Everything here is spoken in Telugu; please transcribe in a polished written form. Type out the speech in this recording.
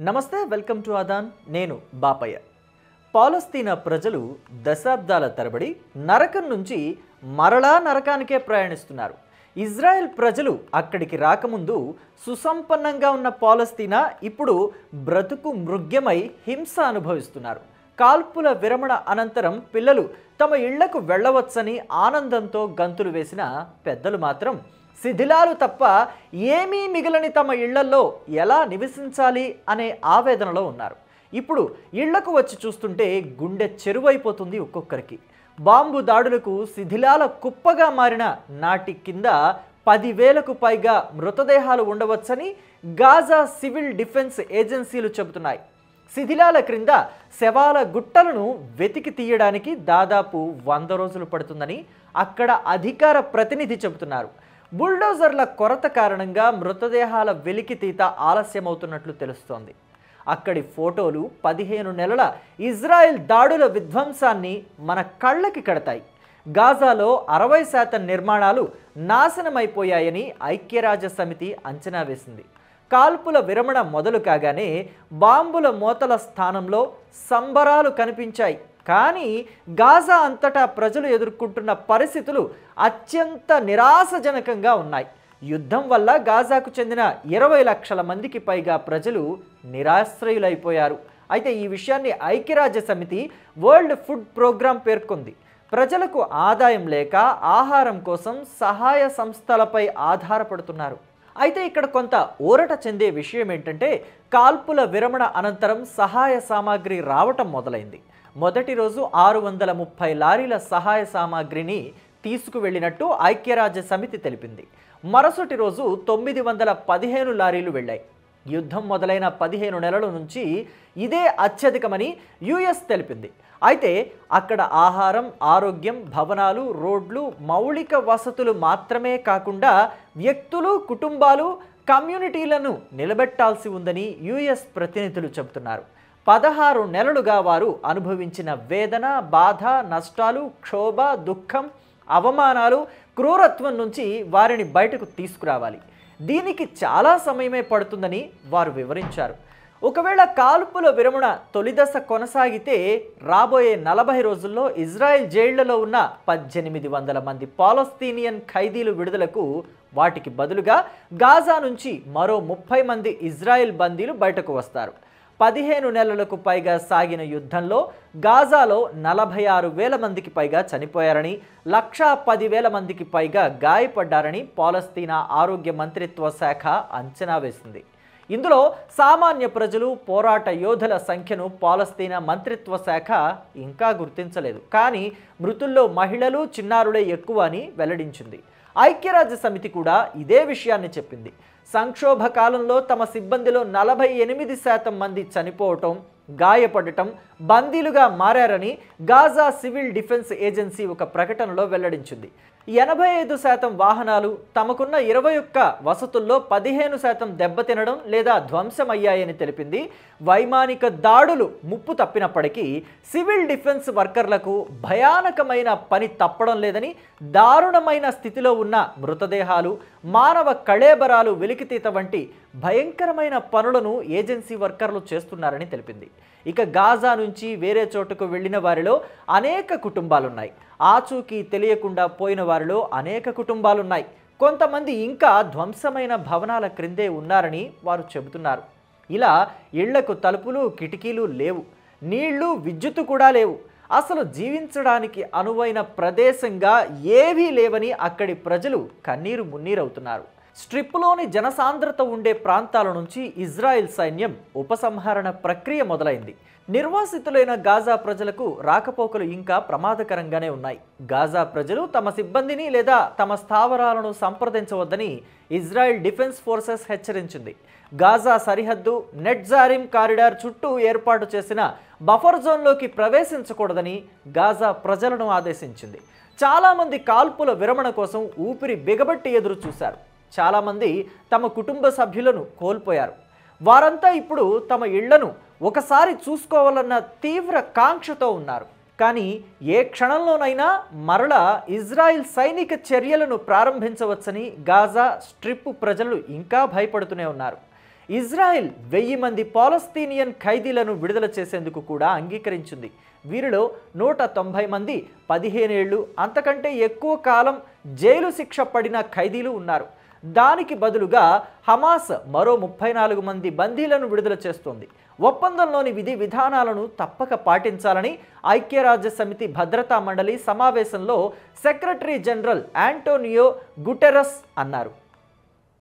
నమస్తే, వెల్కమ్ టు ఆదాన్. నేను బాపయ్య. పాలస్తీనా ప్రజలు దశాబ్దాల తరబడి నరకం నుంచి మరలా నరకానికే ప్రయాణిస్తున్నారు. ఇజ్రాయెల్ ప్రజలు అక్కడికి రాకముందు సుసంపన్నంగా ఉన్న పాలస్తీనా ఇప్పుడు బ్రతుకు మృగ్యమై హింస అనుభవిస్తున్నారు. కాల్పుల విరమణ అనంతరం పిల్లలు తమ ఇళ్లకు వెళ్ళవచ్చని ఆనందంతో గంతులు వేసిన పెద్దలు మాత్రం శిథిలాలు తప్ప ఏమీ మిగిలని తమ ఇళ్లల్లో ఎలా నివసించాలి అనే ఆవేదనలో ఉన్నారు. ఇప్పుడు ఇళ్లకు వచ్చి చూస్తుంటే గుండె చెరువైపోతుంది ఒక్కొక్కరికి. బాంబు దాడులకు శిథిలాల కుప్పగా మారిన నాటి కింద 10,000కు పైగా మృతదేహాలు ఉండవచ్చని గాజా సివిల్ డిఫెన్స్ ఏజెన్సీలు చెబుతున్నాయి. శిథిలాల క్రింద శవాల గుట్టలను వెతికి తీయడానికి దాదాపు 100 రోజులు పడుతుందని అక్కడ అధికార ప్రతినిధి చెబుతున్నారు. బుల్డోజర్ల కొరత కారణంగా మృతదేహాల వెలికితీత ఆలస్యమవుతున్నట్లు తెలుస్తోంది. అక్కడి ఫోటోలు 15 నెలల ఇజ్రాయెల్ దాడుల విధ్వంసాన్ని మన కళ్ళకి కడతాయి. గాజాలో 60% నిర్మాణాలు నాశనమైపోయాయని ఐక్యరాజ్య సమితి అంచనా వేసింది. కాల్పుల విరమణ మొదలు కాగానే బాంబుల మోతల స్థానంలో సంబరాలు కనిపించాయి. కానీ గాజా అంతటా ప్రజలు ఎదుర్కొంటున్న పరిస్థితులు అత్యంత నిరాశజనకంగా ఉన్నాయి. యుద్ధం వల్ల గాజాకు చెందిన 20 లక్షల మందికి పైగా ప్రజలు నిరాశ్రయులైపోయారు. అయితే ఈ విషయాన్ని ఐక్యరాజ్య సమితి వరల్డ్ ఫుడ్ ప్రోగ్రాం పేర్కొంది. ప్రజలకు ఆదాయం లేక ఆహారం కోసం సహాయ సంస్థలపై ఆధారపడుతున్నారు. అయితే ఇక్కడ కొంత ఊరట చెందే విషయం ఏంటంటే, కాల్పుల విరమణ అనంతరం సహాయ సామాగ్రి రావటం మొదలైంది. మొదటి రోజు 630 లారీల సహాయ సామాగ్రిని తీసుకువెళ్ళినట్టు ఐక్యరాజ్య సమితి తెలిపింది. మరుసటి రోజు 915 లారీలు వెళ్ళాయి. యుద్ధం మొదలైన 15 నెలల నుంచి ఇదే అత్యధికమని యుఎస్ తెలిపింది. అయితే అక్కడ ఆహారం, ఆరోగ్యం, భవనాలు, రోడ్లు, మౌలిక వసతులు మాత్రమే కాకుండా వ్యక్తులు, కుటుంబాలు, కమ్యూనిటీలను నిలబెట్టాల్సి ఉందని యుఎస్ ప్రతినిధులు చెబుతున్నారు. 16 నెలలుగా వారు అనుభవించిన వేదన, బాధ, నష్టాలు, క్షోభ, దుఃఖం, అవమానాలు, క్రూరత్వం నుంచి వారిని బయటకు తీసుకురావాలి. దీనికి చాలా సమయమే పడుతుందని వారు వివరించారు. ఒకవేళ కాల్పుల విరమణ తొలిదశ కొనసాగితే రాబోయే 40 రోజుల్లో ఇజ్రాయెల్ జైళ్లలో ఉన్న 1800 మంది పాలస్తీనియన్ ఖైదీలు విడుదలకు, వాటికి బదులుగా గాజా నుంచి మరో 30 మంది ఇజ్రాయెల్ బందీలు బయటకు వస్తారు. 15 నెలలకు పైగా సాగిన యుద్ధంలో గాజాలో 46,000 మందికి పైగా చనిపోయారని, 110,000 మందికి పైగా గాయపడ్డారని పాలస్తీనా ఆరోగ్య మంత్రిత్వ శాఖ అంచనా వేసింది. ఇందులో సామాన్య ప్రజలు, పోరాట యోధుల సంఖ్యను పాలస్తీనా మంత్రిత్వ శాఖ ఇంకా గుర్తించలేదు. కానీ మృతుల్లో మహిళలు, చిన్నారులే ఎక్కువ అని వెల్లడించింది. ఐక్యరాజ్య సమితి కూడా ఇదే విషయాన్ని చెప్పింది. సంక్షోభ కాలంలో తమ సిబ్బందిలో 48% మంది చనిపోవటం, గాయపడటం, బందీలుగా మారారని గాజా సివిల్ డిఫెన్స్ ఏజెన్సీ ఒక ప్రకటనలో వెల్లడించింది. 85% వాహనాలు, తమకున్న 21 వసతుల్లో 15% దెబ్బతినడం లేదా ధ్వంసమయ్యాయని తెలిపింది. వైమానిక దాడులు ముప్పు తప్పినప్పటికీ సివిల్ డిఫెన్స్ వర్కర్లకు భయానకమైన పని తప్పడం లేదని, దారుణమైన స్థితిలో ఉన్న మృతదేహాలు, మానవ కళేబరాలు వెలికితీత వంటి భయంకరమైన పనులను ఏజెన్సీ వర్కర్లు చేస్తున్నారని తెలిపింది. ఇక గాజా నుంచి వేరే చోటుకు వెళ్ళిన వారిలో అనేక కుటుంబాలున్నాయి. ఆచూకీ తెలియకుండా పోయిన వారిలో అనేక కుటుంబాలున్నాయి. కొంతమంది ఇంకా ధ్వంసమైన భవనాల క్రిందే ఉన్నారని వారు చెబుతున్నారు. ఇలా ఇళ్లకు తలుపులు, కిటికీలు లేవు. నీళ్లు, విద్యుత్తు కూడా లేవు. అసలు జీవించడానికి అనువైన ప్రదేశంగా ఏవీ లేవని అక్కడి ప్రజలు కన్నీరు మున్నీరవుతున్నారు. స్ట్రిప్లోని జనసాంద్రత ఉండే ప్రాంతాల నుంచి ఇజ్రాయెల్ సైన్యం ఉపసంహరణ ప్రక్రియ మొదలైంది. నిర్వాసితులైన గాజా ప్రజలకు రాకపోకలు ఇంకా ప్రమాదకరంగానే ఉన్నాయి. గాజా ప్రజలు తమ సిబ్బందిని లేదా తమ స్థావరాలను సంప్రదించవద్దని ఇజ్రాయెల్ డిఫెన్స్ ఫోర్సెస్ హెచ్చరించింది. గాజా సరిహద్దు నెట్జారిమ్ కారిడార్ చుట్టూ ఏర్పాటు చేసిన బఫర్ జోన్లోకి ప్రవేశించకూడదని గాజా ప్రజలను ఆదేశించింది. చాలామంది కాల్పుల విరమణ కోసం ఊపిరి బిగబట్టి ఎదురు చూశారు. చాలామంది తమ కుటుంబ సభ్యులను కోల్పోయారు. వారంతా ఇప్పుడు తమ ఇళ్లను ఒకసారి చూసుకోవాలన్న తీవ్ర కాంక్షతో ఉన్నారు. కానీ ఏ క్షణంలోనైనా మరలా ఇజ్రాయెల్ సైనిక చర్యలను ప్రారంభించవచ్చని గాజా స్ట్రిప్ ప్రజలు ఇంకా భయపడుతూనే ఉన్నారు. ఇజ్రాయెల్ 1000 మంది పాలస్తీనియన్ ఖైదీలను విడుదల చేసేందుకు కూడా అంగీకరించింది. వీరిలో 190 మంది 15 ఏళ్లు అంతకంటే ఎక్కువ కాలం జైలు శిక్ష పడిన ఖైదీలు ఉన్నారు. దానికి బదులుగా హమాస్ మరో 34 మంది బందీలను విడుదల చేస్తోంది. ఒప్పందంలోని విధి విధానాలను తప్పక పాటించాలని ఐక్యరాజ్య సమితి భద్రతా మండలి సమావేశంలో సెక్రటరీ జనరల్ యాంటోనియో గుటెరస్ అన్నారు.